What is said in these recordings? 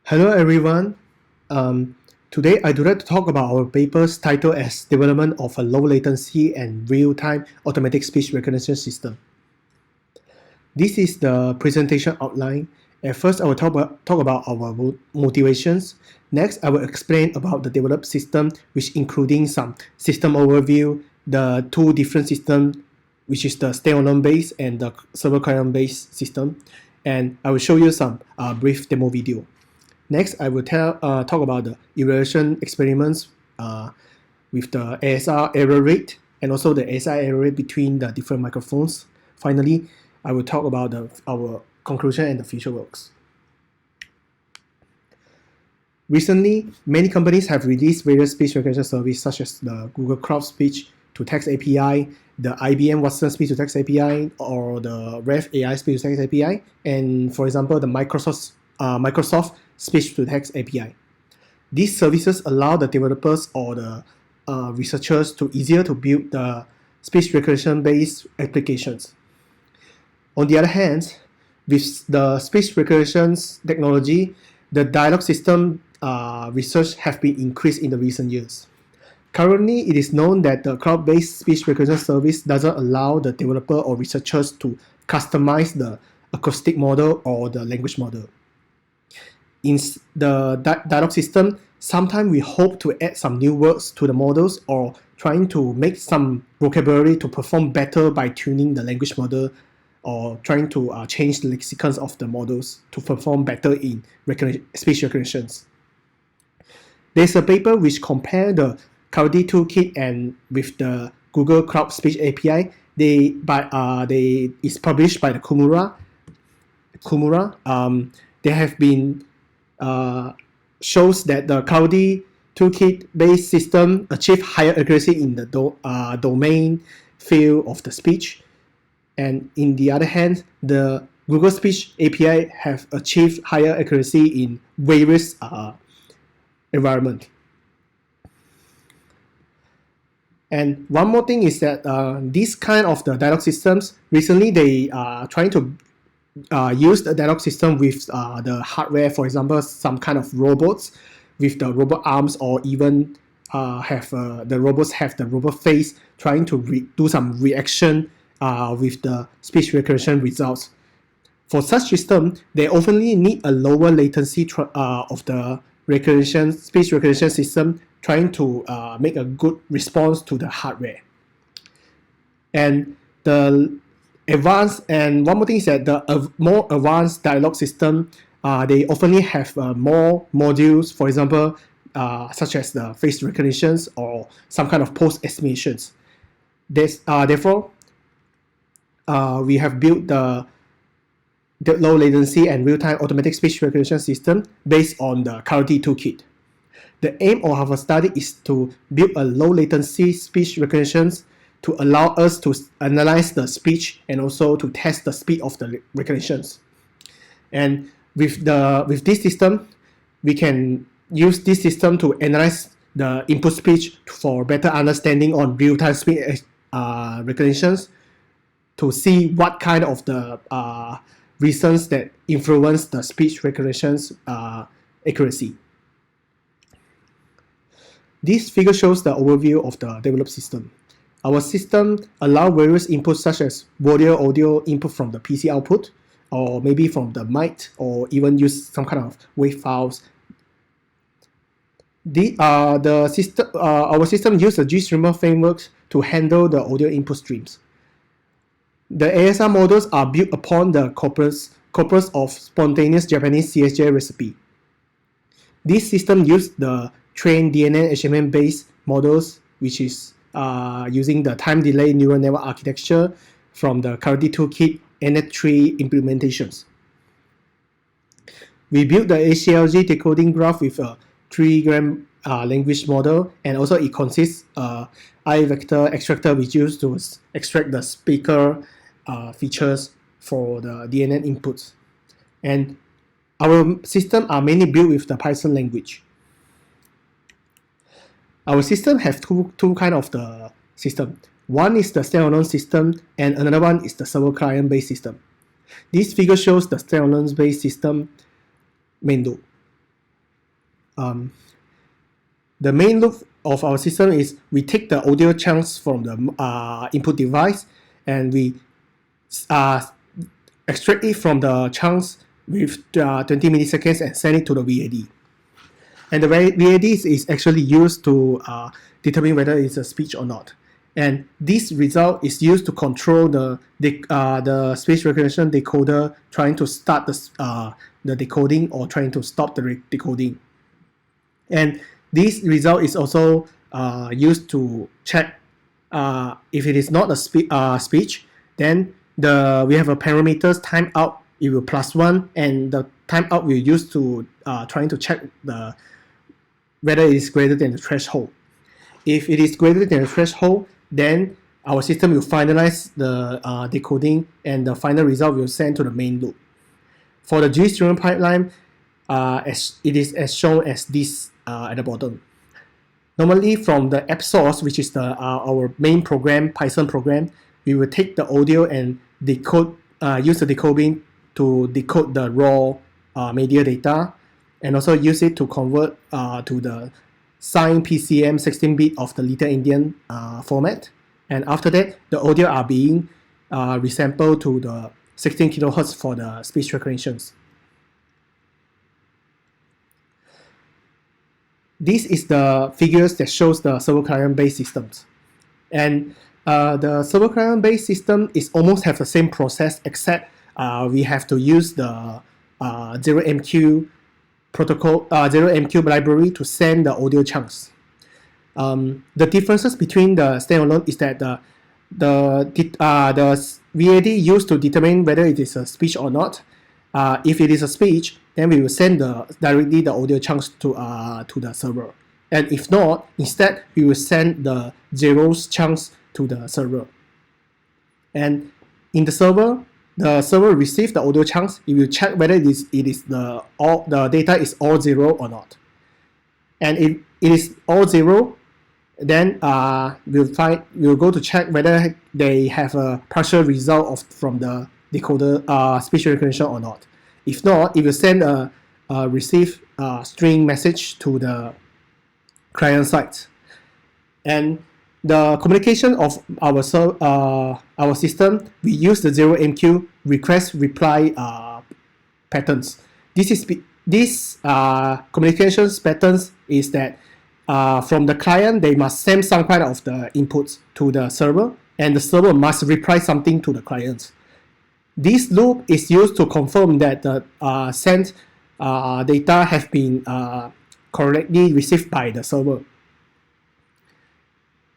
Hello everyone. Today I'd like to talk about our paper's title as Development of a Low Latency and Real-Time Automatic Speech Recognition System. This is the presentation outline. At first, I will talk about our motivations. Next, I will explain about the developed system, which including some system overview, the two different systems, which is the standalone based and the server client based system. And I will show you some brief demo video. Next, I will talk about the evaluation experiments with the ASR error rate and also the ASR error rate between the different microphones. Finally, I will talk about our conclusion and the future works. Recently, many companies have released various speech recognition services such as the Google Cloud Speech to Text API, the IBM Watson Speech to Text API, or the Rev AI Speech to Text API, and for example, the Microsoft Speech to Text API. These services allow the developers or the researchers to easier to build the speech recognition-based applications. On the other hand, with the speech recognition technology, the dialogue system research have been increased in the recent years. Currently, it is known that the cloud-based speech recognition service doesn't allow the developer or researchers to customize the acoustic model or the language model. In the dialogue system, sometimes we hope to add some new words to the models or trying to make some vocabulary to perform better by tuning the language model or trying to change the lexicons of the models to perform better in speech recognitions. There's a paper which compared the Clarity Toolkit and with the Google Cloud Speech API. It's published by the Kumura. They have been shows that the Clarity Toolkit-based system achieve higher accuracy in the domain field of the speech. And in the other hand, the Google Speech API have achieved higher accuracy in various environments. And one more thing is that this kind of the dialogue systems, recently they are trying to use the dialogue system with the hardware, for example, some kind of robots with the robot arms, or even have the robots have the robot face trying to do some reaction with the speech recognition results. For such system, they often need a lower latency of the speech recognition system, trying to make a good response to the hardware. And the advanced, and one more thing is that the more advanced dialogue system, they often have more modules, for example, such as the face recognitions or some kind of post estimations. Therefore, we have built the low latency and real-time automatic speech recognition system based on the Clarity Toolkit. The aim of our study is to build a low latency speech recognition to allow us to analyze the speech and also to test the speed of the recognitions. And with this system, we can use this system to analyze the input speech for better understanding on real-time speech recognitions, to see what kind of the reasons that influence the speech recognition's accuracy. This figure shows the overview of the developed system. Our system allows various inputs such as audio input from the PC output, or maybe from the mic, or even use some kind of wave files. Our system uses the GStreamer framework to handle the audio input streams. The ASR models are built upon the corpus of spontaneous Japanese CSJ recipe. This system uses the trained DNN HMM based models, which is using the time delay neural network architecture from the Clarity Toolkit NF3 implementations. We built the HCLG decoding graph with a 3-gram language model, and also it consists I vector extractor which used to extract the speaker features for the DNN inputs. And our system are mainly built with the Python language. Our system has two kind of the system. One is the standalone system, and another one is the server client based system. This figure shows the standalone based system main node. the main loop of our system is we take the audio chunks from the input device and we extract it from the chunks with 20 milliseconds and send it to the VAD. And the VAD is actually used to determine whether it's a speech or not. And this result is used to control the speech recognition decoder trying to start the decoding or trying to stop the decoding. And this result is also used to check if it is not a speech, then we have a parameters timeout, it will +1, and the timeout we'll use to trying to check whether it is greater than the threshold. If it is greater than the threshold, then our system will finalize the decoding and the final result will send to the main loop. For the GCCE pipeline, it is as shown as this at the bottom. Normally from the app source, which is our main program, Python program, we will take the audio and use the decoding to decode the raw media data, and also use it to convert to the signed PCM 16-bit of the Little Endian format. And after that, the audio are being resampled to the 16 kHz for the speech recognitions. This is the figures that shows the server-client-based systems. And the server-client-based system is almost have the same process, except we have to use the 0MQ protocol, 0MQ library to send the audio chunks. The differences between the standalone is that the VAD used to determine whether it is a speech or not. If it is a speech, then we will send directly the audio chunks to the server. And if not, instead we will send the zeros chunks to the server. And in the server receives the audio chunks. It will check whether the data is all zero or not. And if it is all zero, then we'll go to check whether they have a partial result from the decoder speech recognition or not. If not, it will send a receive string message to the client side. And the communication of our system, we use the 0MQ request reply patterns. This communications patterns is that from the client, they must send some kind of the inputs to the server, and the server must reply something to the client. This loop is used to confirm that the sent data have been correctly received by the server.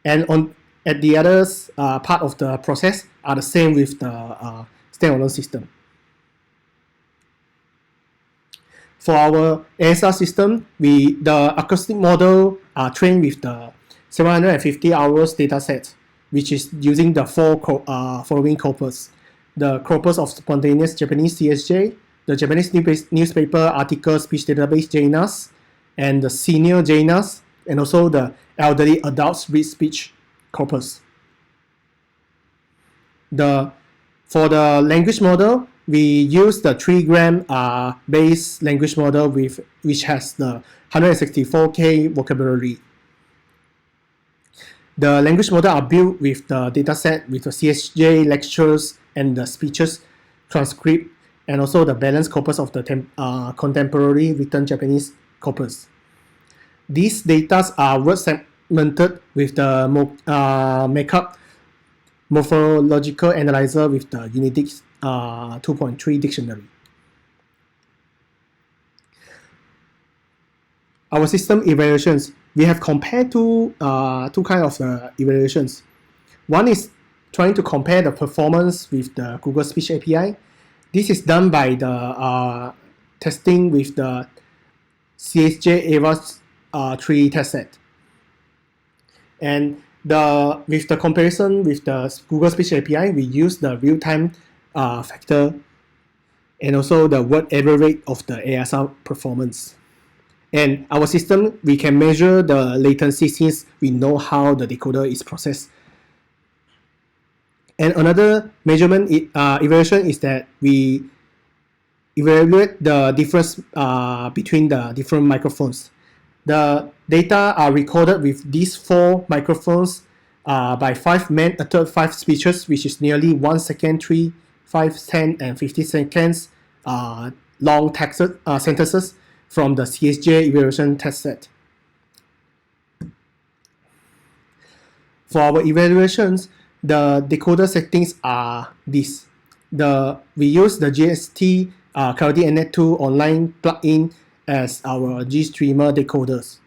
And at the other part of the process are the same with the standalone system. For our ASR system, the acoustic model are trained with the 750 hours dataset, which is using the following corpus. The corpus of spontaneous Japanese CSJ, the Japanese newspaper article speech database JNAS, and the senior JNAS, and also the elderly adults read speech corpus. For the language model, we use the 3-gram base language model which has the 164K vocabulary. The language model are built with the dataset with the CSJ lectures and the speeches transcript, and also the balanced corpus of the contemporary written Japanese corpus. These data are word segmented with the makeup morphological analyzer with the Unidix 2.3 dictionary. Our system evaluations, we have compared two kinds of evaluations. One is trying to compare the performance with the Google Speech API. This is done by the testing with the CSJ AVAS 3 test set. And with the comparison with the Google Speech API, we use the real-time factor and also the word error rate of the ASR performance. And our system, we can measure the latency since we know how the decoder is processed. And another measurement evaluation is that we evaluate the difference between the different microphones. The data are recorded with these 4 microphones by 5 men uttered 5 speeches, which is nearly 1 second, 3, 5, 10, and 50 seconds long sentences from the CSJ evaluation test set. For our evaluations, the decoder settings are this. We use the GST Clarity NX2 online plugin as our GStreamer decoders.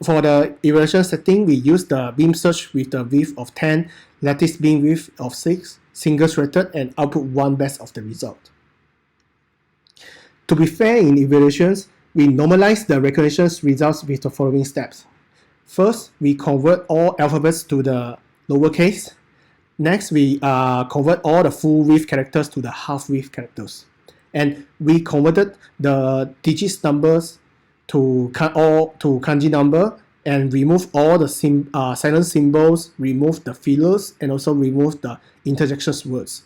For the evaluation setting, we use the beam search with the width of 10, lattice beam width of 6, single threaded, and output 1 best of the result. To be fair in evaluations, we normalize the recognition results with the following steps. First, we convert all alphabets to the lowercase. Next, we convert all the full width characters to the half width characters. And we converted the digits numbers to kanji number and remove all the silent symbols, remove the fillers, and also remove the interjection words.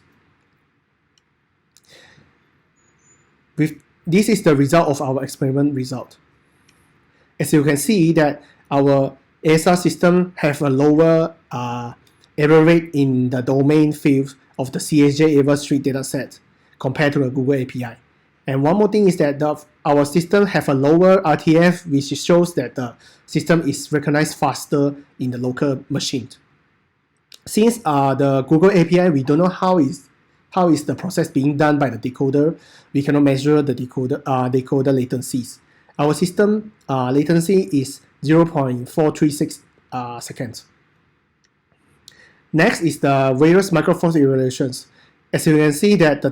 This is the result of our experiment result. As you can see that our ASR system have a lower error rate in the domain field of the CSJ Ava Street dataset compared to the Google API. And one more thing is that our system have a lower RTF, which shows that the system is recognized faster in the local machine. Since the Google API, we don't know how is the process being done by the decoder, we cannot measure the decoder latencies. Our system latency is 0.436 seconds. Next is the various microphones evaluations. As you can see that the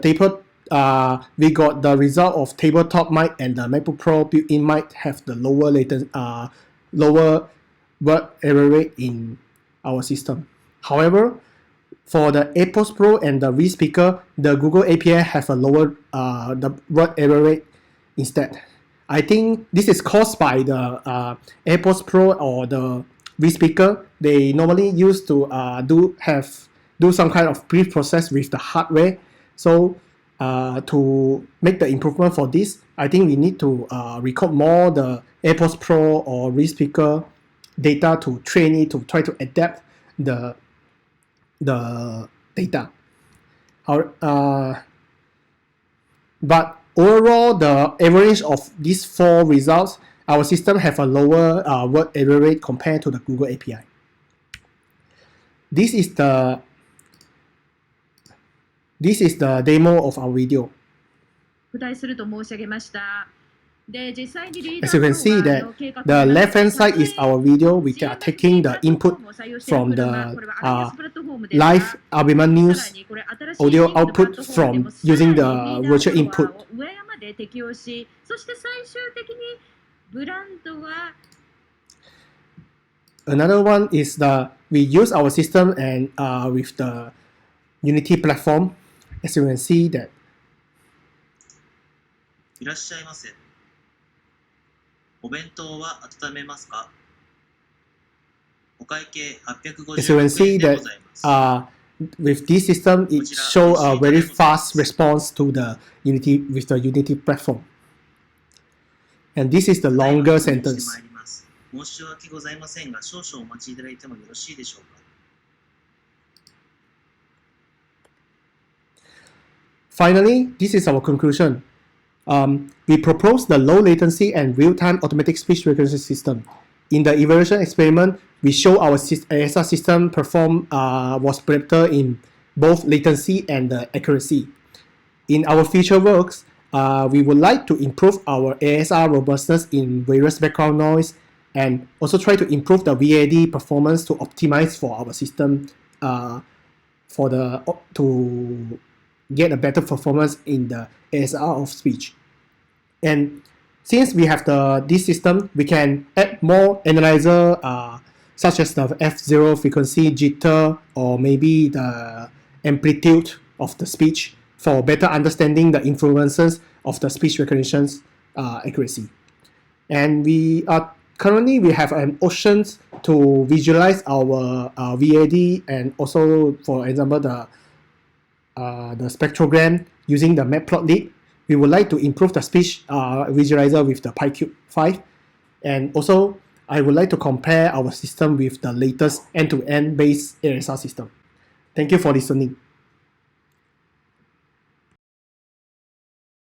we got the result of tabletop mic and the MacBook Pro built-in mic have the lower word error rate in our system. However, for the AirPods Pro and the V speaker, the Google API have a lower the word error rate instead. I think this is caused by the AirPods Pro or the V speaker. They normally used to do some kind of pre-process with the hardware. So to make the improvement for this, I think we need to record more the AirPods Pro or V speaker data to train it to try to adapt the data. But overall, the average of these 4 results, our system have a lower word error rate compared to the Google API. This is the demo of our video. As you can see that the left hand side is our video. We are taking the input from the live Abema News audio output from using the virtual input. Another one is we use our system and with the Unity platform. As you can see that. As you can see that with this system, it shows a very fast response to the Unity platform. And this is the longer sentence. Finally, this is our conclusion. We propose the low latency and real-time automatic speech recognition system. In the evaluation experiment, we show our ASR system was better in both latency and accuracy. In our future works, we would like to improve our ASR robustness in various background noise and also try to improve the VAD performance to optimize for our system to get a better performance in the ASR of speech. And since we have this system, we can add more analyzer such as the F0 frequency, jitter, or maybe the amplitude of the speech for better understanding the influences of the speech recognition's accuracy. And currently we have an options to visualize our VAD and also, for example, the spectrogram using the matplotlib. We would like to improve the speech visualizer with the PyCube 5. And also, I would like to compare our system with the latest end-to-end based ASR system. Thank you for listening.